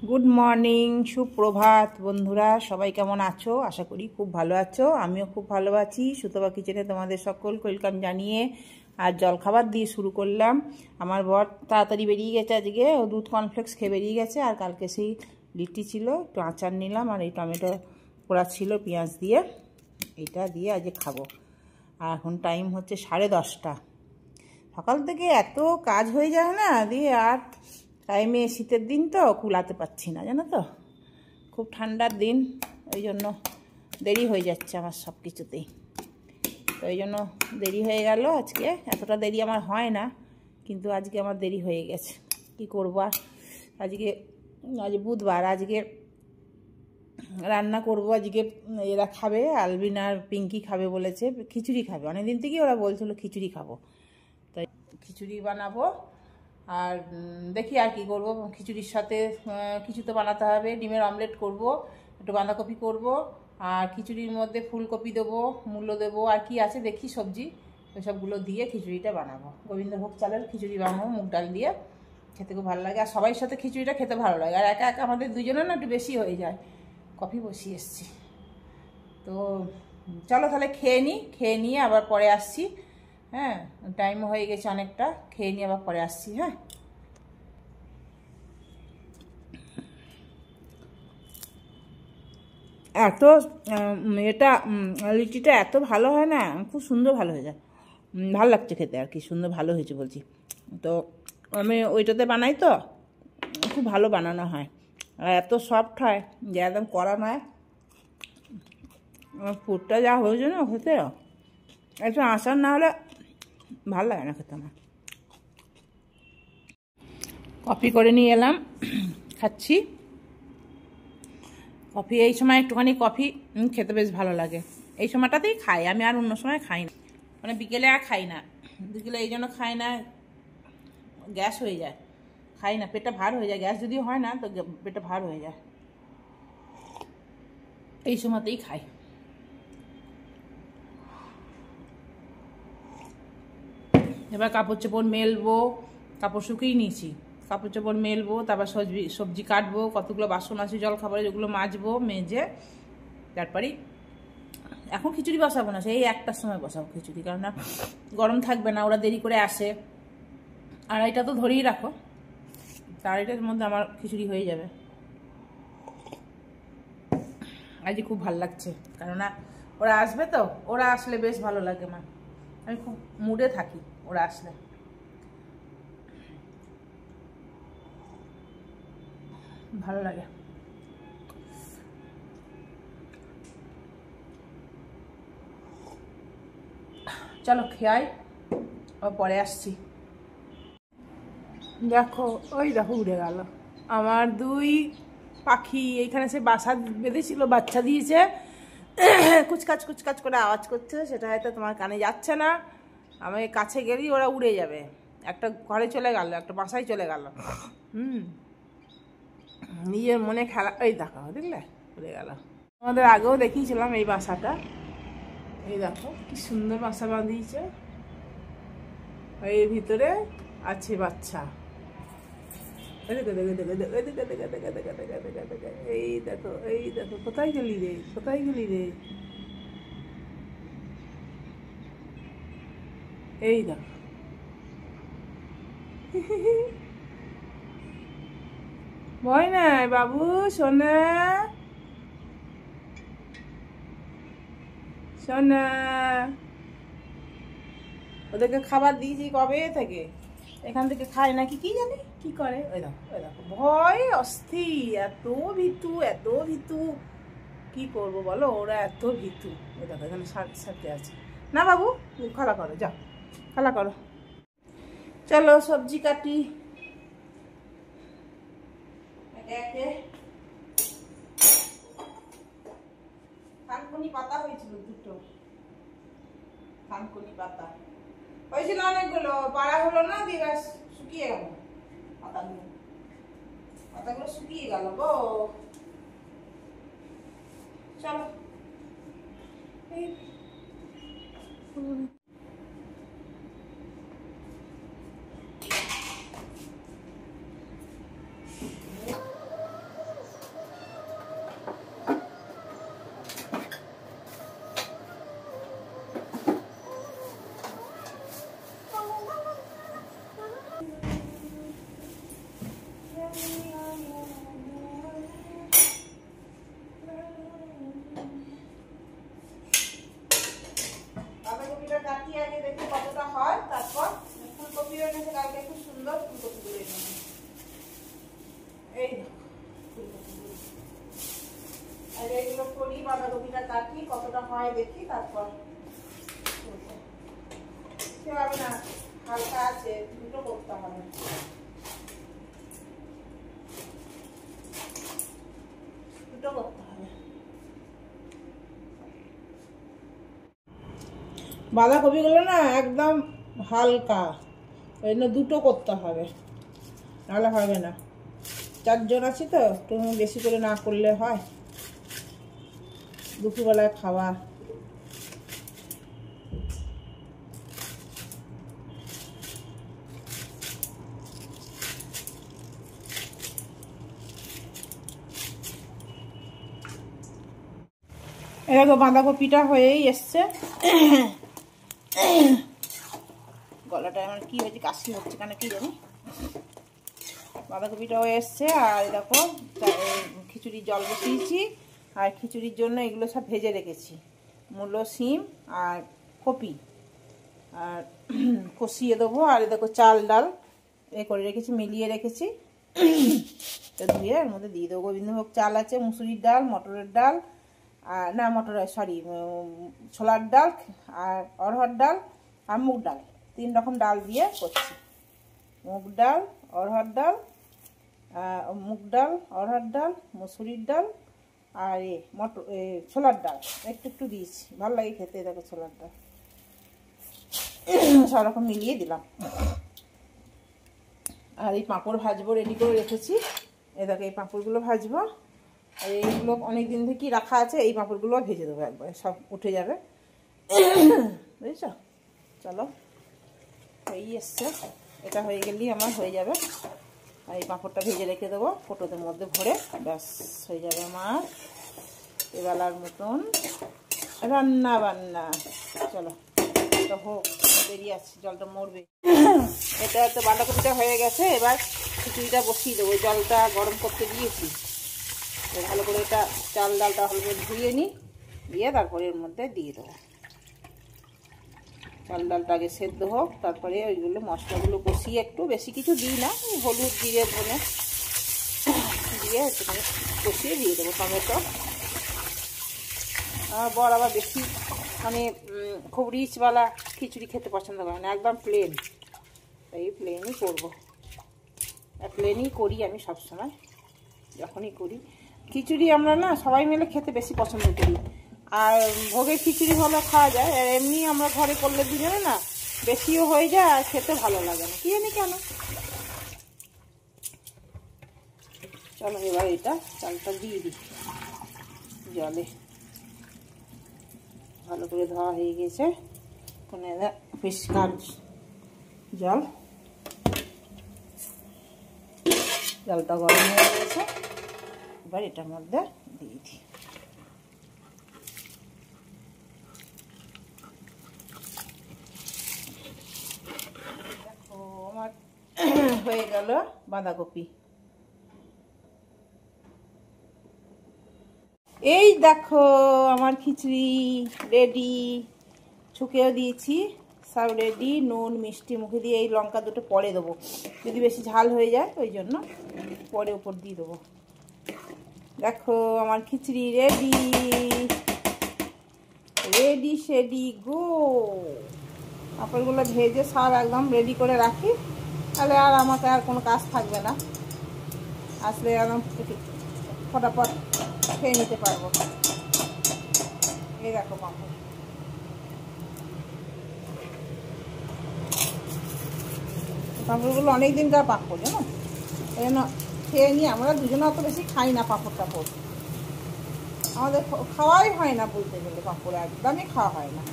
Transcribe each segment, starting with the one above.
Good morning, সুপ্রভাত বন্ধুরা, সবাই কেমন আছো? আশা করি খুব ভালো আছো। আমিও খুব ভালো আছি। সুতপা কিচেনে তোমাদের সকল ওয়েলকাম জানিয়ে আর জলখাবার দিয়ে শুরু করলাম। আমার বর তাড়াতাড়ি বেরিয়ে গেছে আজকে, ও দুধ কর্নফ্লেক্স খেয়ে বেরিয়ে গেছে। আর কালকে সেই লিট্টি ছিল, একটু আচার নিলাম, আর এই টমেটো পোড়া ছিল পেঁয়াজ দিয়ে, এটা দিয়ে আজকে খাবো। আর এখন টাইম হচ্ছে 10:30। সকাল থেকে এত কাজ হয়ে যায় না, দিয়ে আর টাইমে, শীতের দিন তো কুলাতে পারছি না, জানো তো, খুব ঠান্ডার দিন, ওই জন্য দেরি হয়ে যাচ্ছে আমার সব কিছুতেই। তো ওই জন্য দেরি হয়ে গেল আজকে। এতটা দেরি আমার হয় না, কিন্তু আজকে আমার দেরি হয়ে গেছে। কি করবো আর, আজ বুধবার, আজকে রান্না করব। আজকে এরা খাবে, আলবিন আর পিঙ্কি খাবে বলেছে, খিচুড়ি খাবে। অনেকদিন থেকেই ওরা বলছিল খিচুড়ি খাবো, তাই খিচুড়ি বানাবো। আর দেখি আর কি করব, খিচুড়ির সাথে কিছু তো বানাতে হবে। ডিমের অমলেট করব, একটু বাঁধাকপি করব, আর খিচুড়ির মধ্যে ফুলকপি দেবো, মূলো দেবো, আর কি আছে দেখি সবজি, ওইসবগুলো দিয়ে খিচুড়িটা বানাবো। গোবিন্দভোগ চালের খিচুড়ি বানাবো, মুগ ডাল দিয়ে, খেতে খুব ভালো লাগে। আর সবাই সাথে খিচুড়িটা খেতে ভালো লাগে, আর একা একা আমাদের দুজনের না একটু বেশি হয়ে যায়। কফি বসিয়ে এসছি, তো চলো তাহলে খেয়ে নিই, খেয়ে নিয়ে আবার পরে আসছি। হ্যাঁ, টাইম হয়ে গেছে অনেকটা, খেয়ে নিয়ে আবার পরে আসছি। হ্যাঁ, এত এটা লিচিটা এত ভালো হয় না, খুব সুন্দর ভালো হয়ে যায়, ভালো লাগছে খেতে আর কি, সুন্দর ভালো হয়েছে বলছি। তো আমি ওইটাতে বানাই তো, খুব ভালো বানানো হয়, আর এত সফট হয় যে একদম কড়া নয়। ফুডটা যা হয়েছে না খেতে, একটু আচার না হলে ভালো লাগে না খেতে আমার। কফি করে নিয়ে এলাম, খাচ্ছি কফি। এই সময় একটুখানি কফি খেতে বেশ ভালো লাগে, এই সময়টাতেই খাই আমি, আর অন্য সময় খাই না, মানে বিকেলে আর খাই না। বিকেলে এই জন্য খাই না, গ্যাস হয়ে যায়, খাই না, পেটটা ভার হয়ে যায়। গ্যাস যদি হয় না তো পেটটা ভার হয়ে যায়, এই সময়তেই খাই। এবার কাপড় চোপড় মেলবো, কাপড় শুকিয়ে নিয়েছি, কাপড় চোপড় মেলবো, তারপর সবজি কাটবো, কতগুলো বাসন আছে জল খাবারে, যেগুলো মাজবো, মেজে তারপরেই এখন খিচুড়ি বসাবো না, সেই 1টার সময় বসাবো খিচুড়ি, কারণ গরম থাকবে না, ওরা দেরি করে আসে। 2:30টা তো ধরেই রাখো, 2:30টার মধ্যে আমার খিচুড়ি হয়ে যাবে। আজ খুব ভালো লাগছে, কেননা ওরা আসবে তো, ওরা আসলে বেশ ভালো লাগে আমার, আমি খুব মুডে থাকি ওরা আসলে। ভালো লাগে। চলো খেয়াই, পরে আসছি। দেখো, ওই দেখো উড়ে গেল আমার 2 পাখি। এইখানে সে বাসা বেঁধেছিল, বাচ্চা দিয়েছে, কুচকাচ কুচকাচ করে আওয়াজ করছে, সেটা হয়তো তোমার কানে যাচ্ছে না। আমি কাছে গেলেই ওরা উড়ে যাবে। একটা ঘরে চলে গেল, একটা বাসায় চলে গেল। নিজের মনে খেলা, এই দেখো দেখলে উড়ে গেল। আমাদের আগেও দেখিয়েছিলাম এই বাসাটা, এই দেখো কি সুন্দর বাসা বাঁধিয়েছে, এর ভিতরে আছে বাচ্চা। এই দেখো, এই দেখো, কোথায় গেলি রে, কোথায় গেলি রে, এই দেখো। ভয় নাই বাবু, সোনা সোনা, ওদেরকে খাবার দিয়েছি কবে থেকে, এখান থেকে খায় নাকি কি জানি কি করে। ওই দেখো, ওই দেখো, ভয় অস্থির, এত ভীতু, এত ভীতু, কি করবো বলো, ওরা এত ভীতু। ওই দেখো এখানে সাথে আছে না বাবু, খেলা করো, যাও খেলা করো। চলো সবজি কাটি, থানকুনি পাতা হয়েছিল, 2টো থানকুনি পাতা হয়েছিল, অনেকগুলো পাড়া হলো না, দিয়ে শুকিয়ে গেল পাতাগুলো, পাতাগুলো শুকিয়ে গেল গো। চলো বাঁধাকপিটা কাটি, কতটা হয় দেখি, তারপর হবে না, হালকা আছে, দুটো করতে হবে। দুটো করতে হবে। বাঁধাকপিগুলো না একদম হালকা, ওই জন্য দুটো করতে হবে, নাহলে হবে না। 4 জন আছি তো, একটু বেশি করে না করলে হয়, দুপুরবেলায় খাওয়া। এরকম বাঁধাকপিটা হয়েই এসছে। গলাটা আমার কি হয়েছে, কাশি হচ্ছে কেন কি জানি। বাঁধাকপিটা হয়ে এসছে, আর দেখো খিচুড়ির জল বসিয়েছি, আর খিচুড়ির জন্য এগুলো সব ভেজে রেখেছি, মূলো, শিম আর কপি, আর কষিয়ে দেবো। আর দেখো চাল ডাল এ করে রেখেছি, মিলিয়ে রেখেছি, তো ধুয়ে এর মধ্যে দিয়ে দেবো। গোবিন্দভোগ চাল আছে, মুসুরির ডাল, মটরের ডাল, আর না মটর সরি ছোলার ডাল, আর অরহর ডাল আর মুগ ডাল, 3 রকম ডাল দিয়ে করছি। মুগ ডাল, অরহর ডাল, মুগ ডাল, অরহর ডাল, মুসুরির ডাল, আর মটর ছোলার ডাল একটু একটু দিয়েছি, ভালো লাগে খেতে। দেখো ছোলার ডাল সব রকম মিলিয়ে দিলাম। আর এই পাঁপড় ভাজবো, রেডি করে রেখেছি। এই দেখো এই পাঁপড়গুলো ভাজবো, আর এইগুলো অনেক দিন থেকেই রাখা আছে, এই পাঁপড়গুলো ভেজে দেবো, একবারে সব উঠে যাবে, বুঝেছ? চলো, হয়েই এসছে, এটা হয়ে গেলেই আমার হয়ে যাবে। আর এই পাঁপড়টা ভেজে রেখে দেবো কোটোদের মধ্যে ভরে, ব্যাস হয়ে যাবে আমার এবেলার মতন রান্না বান্না। চলো এটা হোক, দেরি আছে, জলটা মরবে। এটা তো বাঁধাকপিটা হয়ে গেছে, এবার খিচুড়িটা বসিয়ে দেবো। জলটা গরম করতে দিয়েছি, ভালো করে এটা চাল ডালটা ভালো করে ধুয়ে নিই, দিয়ে তারপরে এর মধ্যে দিয়ে দেবো। চাল ডালটা আগে সেদ্ধ হোক, তারপরে ওইগুলো মশলাগুলো কষিয়ে, একটু বেশি কিছু দিই না, হলুদ জিরে ধনে দিয়ে একটুখানি কষিয়ে দিয়ে দেবো। টমেটো, আমার বর আবার বেশি মানে খুব রিচওয়ালা খিচুড়ি খেতে পছন্দ করে না, একদম প্লেন, তাই প্লেনই করবো। প্লেনই করি আমি সবসময়, যখনই করি খিচুড়ি আমরা না সবাই মিলে খেতে বেশি পছন্দ করি। আর ভোগের খিচুড়ি হলে খাওয়া যায়, আর এমনি আমরা ঘরে করলে দুজনে না বেশিও হয়ে যায়, আর খেতে ভালো লাগে না, কি জানি কেন। চলো এবার এটা চালটা দিয়ে দিই জলে, ভালো করে ধোয়া হয়ে গেছে, কোনে পরিষ্কার জল, জলটা গরম হয়ে গেছে, এবার এটার মধ্যে দিয়ে দিই। দেখো আমার হয়ে গেল বাঁধাকপি। এই দেখো আমার খিচুড়ি রেডি, ছুঁকেও দিয়েছি, সব রেডি। নুন মিষ্টি মুখে দিয়ে, এই লঙ্কা দুটো পরে দেবো, যদি বেশি ঝাল হয়ে যায় ওই জন্য পরে উপর দিয়ে দেবো। দেখো আমার খিচুড়ি রেডি, রেডি সেডি গো। পাঁপড়গুলো ভেজে সব একদম রেডি করে রাখি, তাহলে আর আমাকে আর কোনো কাজ থাকবে না, আসলে একদম ফটাফট খেয়ে নিতে পারবো। এই দেখো পাঁপড়, পাঁপড়গুলো অনেক দিনকার পাঁপড় জানো, এই জন্য খেয়ে নিই। আমরা দুজনে অত বেশি খাই না পাঁপড় টাপড়, আমাদের খাওয়াই হয় না বলতে গেলে, পাঁপড় একদমই খাওয়া হয় না।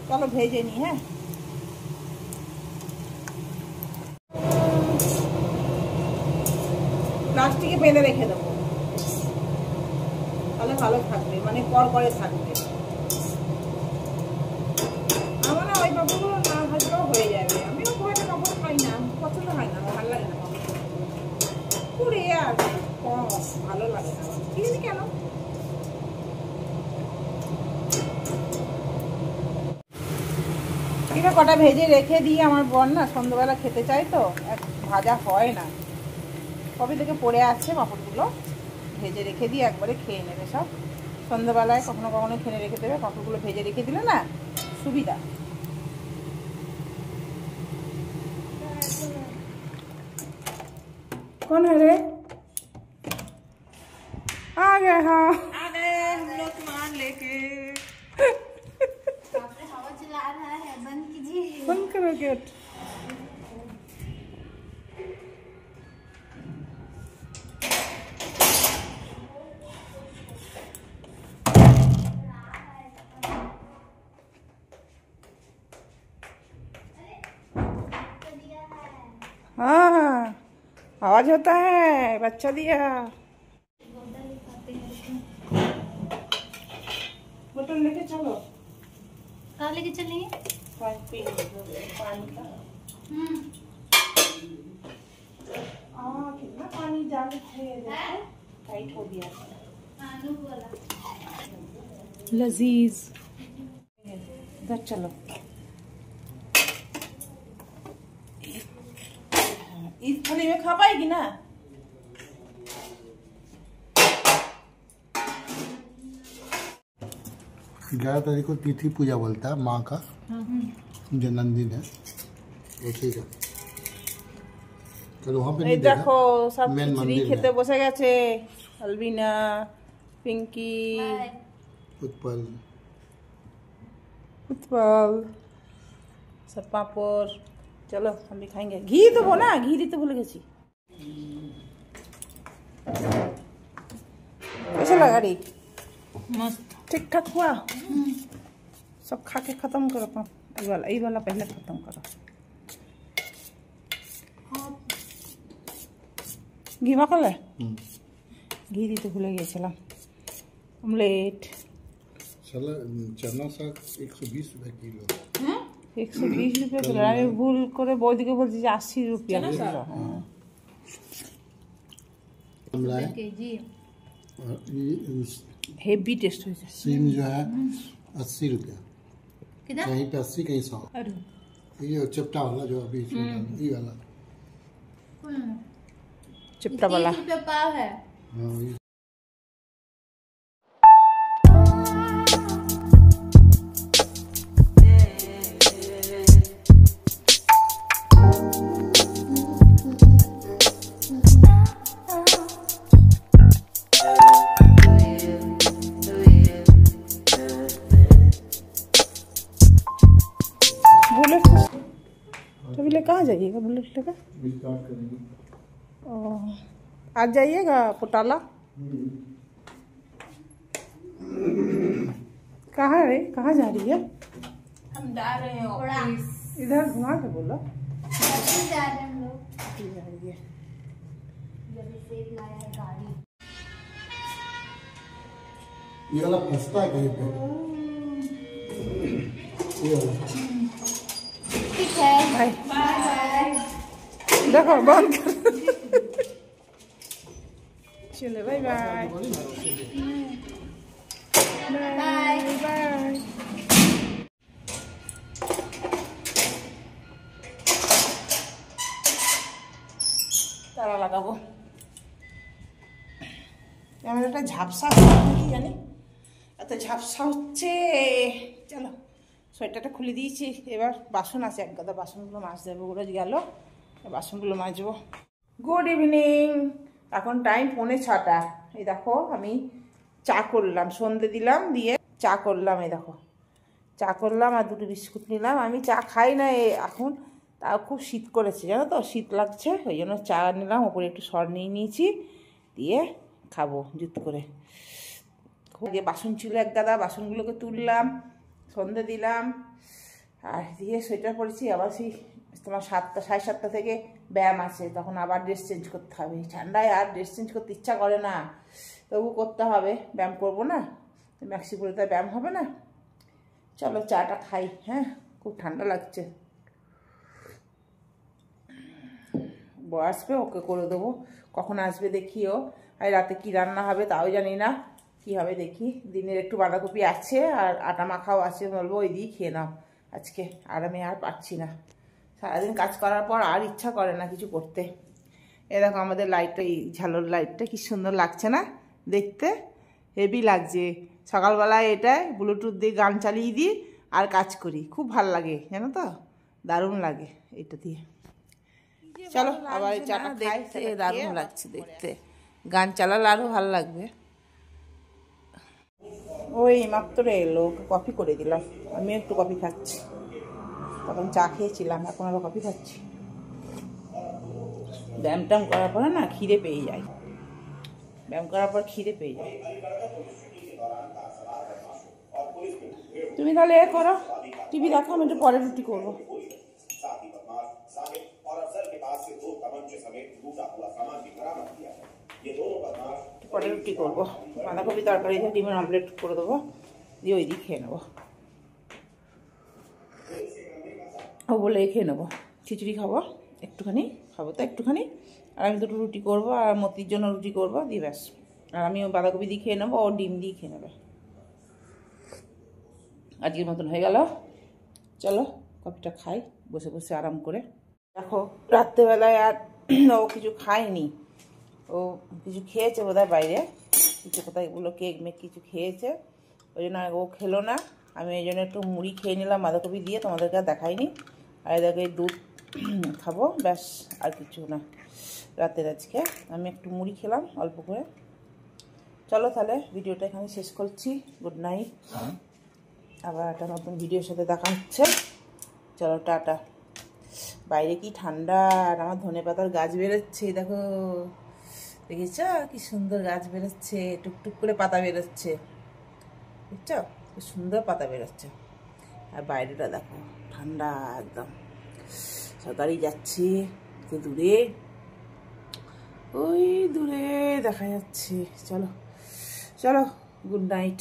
চলো ভেজে নিই। হ্যাঁ, প্লাস্টিকে বেঁধে রেখে দেবো, তাহলে ভালো থাকবে, মানে করে থাকবে। আমার না ওই পাঁপড়গুলো না ভাজলেও হয়ে যাবে, আমিও খুব একটা পাঁপড় খাই না, পছন্দ হয় না, আমার ভালো লাগে না পাঁপড়, পুড়ে আর কম ভালো লাগে না, কি জানি কেন। এটা কটা ভেজে রেখে দিয়ে আমার বর না সন্ধ্যাবেলা খেতে চাই, তো ভাজা হয় না, কবে থেকে পড়ে আছে পাঁপড়গুলো, ভেজে রেখে দিয়ে একবারে খেয়ে নেবে সব। সন্ধ্যাবেলায় কখনো কখনো খেয়ে রেখে দেবে, পাঁপড়গুলো ভেজে রেখে দিলে না সুবিধা। कौन है रे? आ गए, हाँ आ गए हम लोग सामान लेके। हवा चला रहा है, बंद कीजिए। बंद करो गेट। हाँ आवाज होता है, बच्चा दिया। बोतल लेके चलो। कहाँ लेके चलेंगे? पानी का। कितना पानी डाल है, टाइट हो गया। लजीज। इधर चलो। इस थाली में खा पाएगी ना? ग्यारह तारीख को तिथि पूजा बोलता है माँ का, जो नंदिन है उसी का। कल वहाँ पे नहीं देखो सब मेन खिचड़ी मंदिर खेते बसे गए। अलबीना, पिंकी, उत्पल उत्पल, सब पापड़। चलो हम भी खाएंगे। घी तो वो ना, घी दी तो भूल गई। कैसा लगा रे? मस्त, ठीक ठाक हुआ। सब खा के खत्म करो। ये वाला पहले खत्म करो। घी माखल है, घी दी तो भूल गई। चला ऑमलेट। चना साग 120 रुपए किलो। 120 रुपये किलो। আমি ভুল করে বৌদিকে বলছি যে 80 रुपया किलो। केजी हेवी टेस्ट हो जाए। सीम जो है 80 रुपया, कहीं पे 80 कहीं 100। ये चपटा वाला जो अभी ये वाला चिपटा वाला 30 रुपया पाव है। हाँ बुलेट कहाँ जाइएगा? बुलेट लेकर आज जाइएगा पोटाला। कहाँ है? कहाँ जा रही है? हम जा रहे हैं ऑफिस। इधर घुमा के बोलो। ऑफिस जा रहे हैं हम लोग। जा रही है। जब से लाया है गाड़ी। ये वाला फंसता है कहीं पे। ये वाला ठीक है, बाय बाय। देखो बंद कर। चलो बाय बाय बाय बाय। তারা লাগাবো। আমার একটা ঝাপসা কি জানি, এত ঝাপসা হচ্ছে। চলো সোয়েটারটা খুলে দিয়েছি। এবার বাসন আছে এক গাদা, বাসনগুলো মাছ দেবো। ওগুলো গেল, বাসনগুলো মাজবো। Good evening. এখন টাইম 6:45। এই দেখো আমি চা করলাম, সন্ধে দিলাম, দিয়ে চা করলাম। এই দেখো চা করলাম আর দুটো বিস্কুট নিলাম। আমি চা খাই না এখন, তাও খুব শীত করেছে জানো তো, শীত লাগছে, ওই জন্য চা নিলাম। ওপরে একটু সর নিয়ে নিয়েছি, দিয়ে খাবো জুত করে। দিয়ে বাসন ছিল এক গাদা, বাসনগুলোকে তুললাম, সন্ধে দিলাম, আর দিয়ে সোয়েটার পরেছি। আবার সেই তোমার 7টা 7:30 থেকে ব্যায়াম আছে, তখন আবার ড্রেস চেঞ্জ করতে হবে। ঠান্ডায় আর ড্রেস চেঞ্জ করতে ইচ্ছা করে না, তবু করতে হবে। ব্যায়াম করবো না, ম্যাক্সি পরে তো ব্যায়াম হবে না। চলো চাটা খাই। হ্যাঁ খুব ঠান্ডা লাগছে। বউ আসবে, ওকে করে দেবো। কখন আসবে দেখিও। আর রাতে কি রান্না হবে তাও জানি না, কি হবে দেখি। দিনের একটু বাঁধাকপি আছে আর আটা মাখাও আছে, বলবো ওই দিয়ে খেয়ে নাও আজকে। আর আমি আর পারছি না, সারাদিন কাজ করার পর আর ইচ্ছা করে না কিছু করতে। এ দেখো আমাদের লাইটটা, এই ঝালোর লাইটটা কি সুন্দর লাগছে না? দেখতে হেভি লাগছে। সকালবেলায় এটায় ব্লুটুথ দিয়ে গান চালিয়ে দিই আর কাজ করি, খুব ভালো লাগে জানো তো, দারুণ লাগে এটা দিয়ে। চলো আবার চাটা খাই, দারুণ লাগছে দেখতে, গান চালালে আরও ভালো লাগবে। ওই মাত্র এলো, কফি করে দিলাম, আমি একটু কফি খাচ্ছি, তখন চা খেয়েছিলাম, এখন আরও কফি খাচ্ছি। ব্যায়াম ট্যাম করার পরে না খিদে পেয়ে যায়, ব্যায়াম করার পর খিদে পেয়ে যায়। তুমি তাহলে এ করো, টিভি দেখো, আমি একটু পরে রুটি করবো। পরে রুটি করবো, বাঁধাকপি তরকারি দিয়ে ডিমের অমলেট করে দেবো, দিয়ে ওই দিয়ে খেয়ে নেবো। ও বলে খেয়ে নেবো, খিচুড়ি খাবো একটুখানি, খাবো তো একটুখানি, আর আমি দুটো রুটি করবো আর মতির জন্য রুটি করবো, দিয়ে ব্যাস। আর আমি বাঁধাকপি দিয়ে খেয়ে নেবো, ও ডিম দিয়ে খেয়ে নেবে। আজকের মতন হয়ে গেল, চলো কফিটা খাই বসে বসে আরাম করে। দেখো রাত্রেবেলায় আর ও কিছু খায়নি, ও কিছু খেয়েছে বোধহয় বাইরে, কিছু কোথায় এগুলো কেক মেক কিছু খেয়েছে, ওই জন্য ও খেলো না। আমি এই জন্য একটু মুড়ি খেয়ে নিলাম বাঁধাকপি দিয়ে, তোমাদেরকে আর দেখাইনি। আর এদেরকে দুধ খাবো ব্যাস, আর কিছু না রাতের। আজকে আমি একটু মুড়ি খেলাম অল্প করে। চলো তাহলে ভিডিওটা এখানে শেষ করছি, গুড নাইট, আবার একটা নতুন ভিডিওর সাথে দেখা হচ্ছে। চলো টাটা। বাইরে কি ঠান্ডা, আর আমার ধনেপাতার গাছ বেরোচ্ছে, দেখো দেখেছ কি সুন্দর গাছ বেরোচ্ছে, টুকটুক করে পাতা বেরোচ্ছে, বুঝছো কি সুন্দর পাতা বেরোচ্ছে। আর বাইরেটা দেখো ঠান্ডা একদম, সকালই যাচ্ছি দূরে, ওই দূরে দেখা যাচ্ছে। চলো চলো, গুড নাইট।